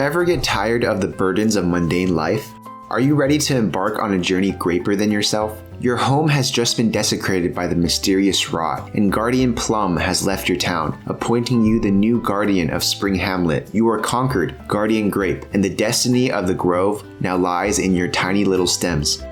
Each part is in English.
ever get tired of the burdens of mundane life? Are you ready to embark on a journey greater than yourself? Your home has just been desecrated by the mysterious rot, and Guardian Plum has left your town, appointing you the new guardian of Spring Hamlet. You are conquered, Guardian Grape, and the destiny of the grove now lies in your tiny little stems.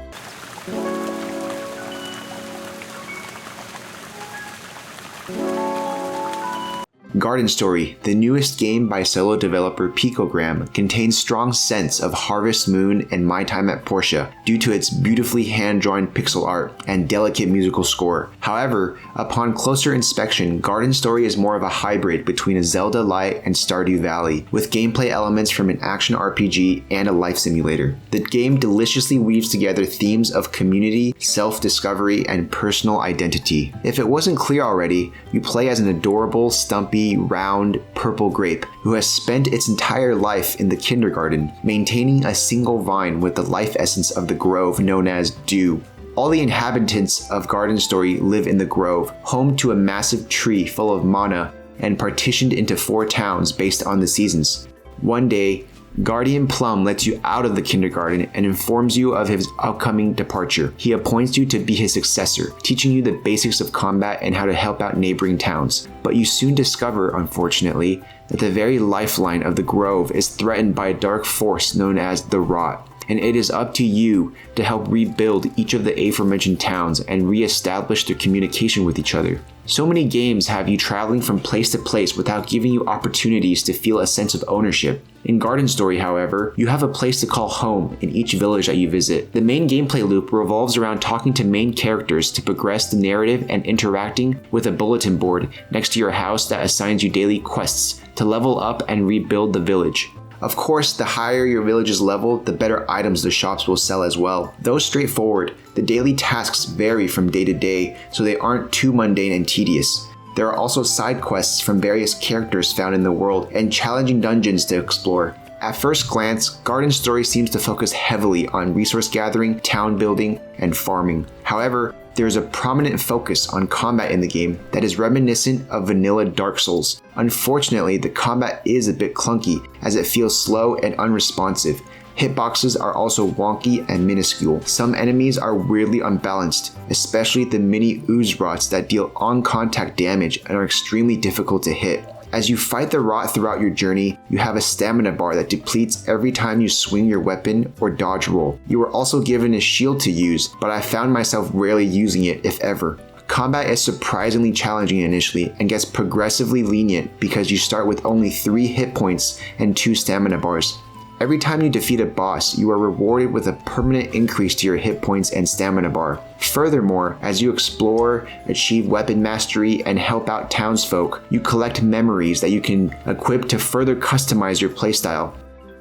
Garden Story, the newest game by solo developer Picogram, contains strong scents of Harvest Moon and My Time at Portia due to its beautifully hand-drawn pixel art and delicate musical score. However, upon closer inspection, Garden Story is more of a hybrid between a Zelda Light and Stardew Valley, with gameplay elements from an action RPG and a life simulator. The game deliciously weaves together themes of community, self-discovery, and personal identity. If it wasn't clear already, you play as an adorable, stumpy, round, purple grape who has spent its entire life in the kindergarten, maintaining a single vine with the life essence of the grove known as dew. All the inhabitants of Garden Story live in the grove, home to a massive tree full of mana and partitioned into 4 towns based on the seasons. One day, Guardian Plum lets you out of the kindergarten and informs you of his upcoming departure. He appoints you to be his successor, teaching you the basics of combat and how to help out neighboring towns. But you soon discover, unfortunately, that the very lifeline of the grove is threatened by a dark force known as the Rot, and it is up to you to help rebuild each of the aforementioned towns and re-establish their communication with each other. So many games have you traveling from place to place without giving you opportunities to feel a sense of ownership. In Garden Story, however, you have a place to call home in each village that you visit. The main gameplay loop revolves around talking to main characters to progress the narrative and interacting with a bulletin board next to your house that assigns you daily quests to level up and rebuild the village. Of course, the higher your village's level, the better items the shops will sell as well. Though straightforward, the daily tasks vary from day to day, so they aren't too mundane and tedious. There are also side quests from various characters found in the world and challenging dungeons to explore. At first glance, Garden Story seems to focus heavily on resource gathering, town building, and farming. However, there is a prominent focus on combat in the game that is reminiscent of vanilla Dark Souls. Unfortunately, the combat is a bit clunky as it feels slow and unresponsive. Hitboxes are also wonky and minuscule. Some enemies are weirdly unbalanced, especially the mini ooze rots that deal on-contact damage and are extremely difficult to hit. As you fight the rot throughout your journey, you have a stamina bar that depletes every time you swing your weapon or dodge roll. You are also given a shield to use, but I found myself rarely using it, if ever. Combat is surprisingly challenging initially and gets progressively lenient because you start with only 3 hit points and 2 stamina bars. Every time you defeat a boss, you are rewarded with a permanent increase to your hit points and stamina bar. Furthermore, as you explore, achieve weapon mastery, and help out townsfolk, you collect memories that you can equip to further customize your playstyle.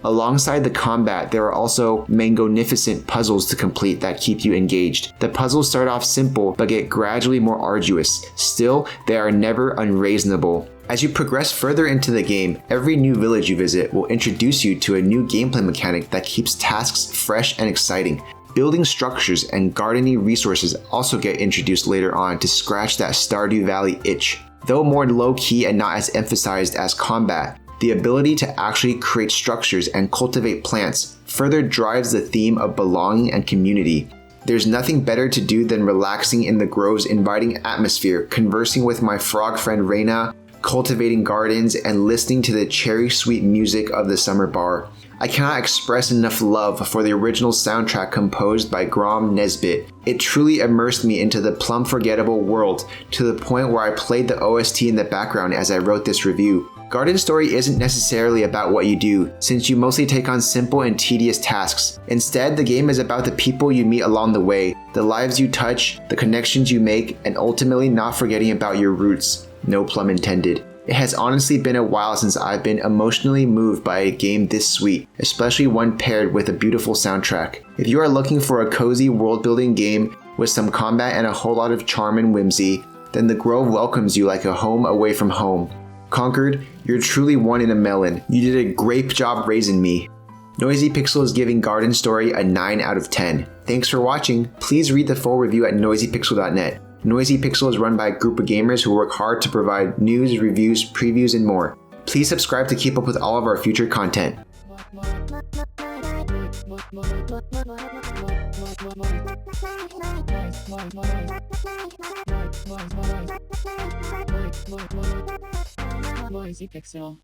Alongside the combat, there are also magnificent puzzles to complete that keep you engaged. The puzzles start off simple but get gradually more arduous. Still, they are never unreasonable. As you progress further into the game, every new village you visit will introduce you to a new gameplay mechanic that keeps tasks fresh and exciting. Building structures and gardening resources also get introduced later on to scratch that Stardew Valley itch. Though more low-key and not as emphasized as combat, the ability to actually create structures and cultivate plants further drives the theme of belonging and community. There's nothing better to do than relaxing in the grove's inviting atmosphere, conversing with my frog friend Reina, cultivating gardens, and listening to the cherry-sweet music of the summer bar. I cannot express enough love for the original soundtrack composed by Grom Nesbitt. It truly immersed me into the plum forgettable world to the point where I played the OST in the background as I wrote this review. Garden Story isn't necessarily about what you do, since you mostly take on simple and tedious tasks. Instead, the game is about the people you meet along the way, the lives you touch, the connections you make, and ultimately not forgetting about your roots. No plum intended. It has honestly been a while since I've been emotionally moved by a game this sweet, especially one paired with a beautiful soundtrack. If you are looking for a cozy world-building game with some combat and a whole lot of charm and whimsy, then the Grove welcomes you like a home away from home. Conquered, you're truly one in a melon. You did a great job raising me. Noisy Pixel is giving Garden Story a 9 out of 10. Thanks for watching. Please read the full review at noisypixel.net. Noisy Pixel is run by a group of gamers who work hard to provide news, reviews, previews, and more. Please subscribe to keep up with all of our future content. Voice Pixel.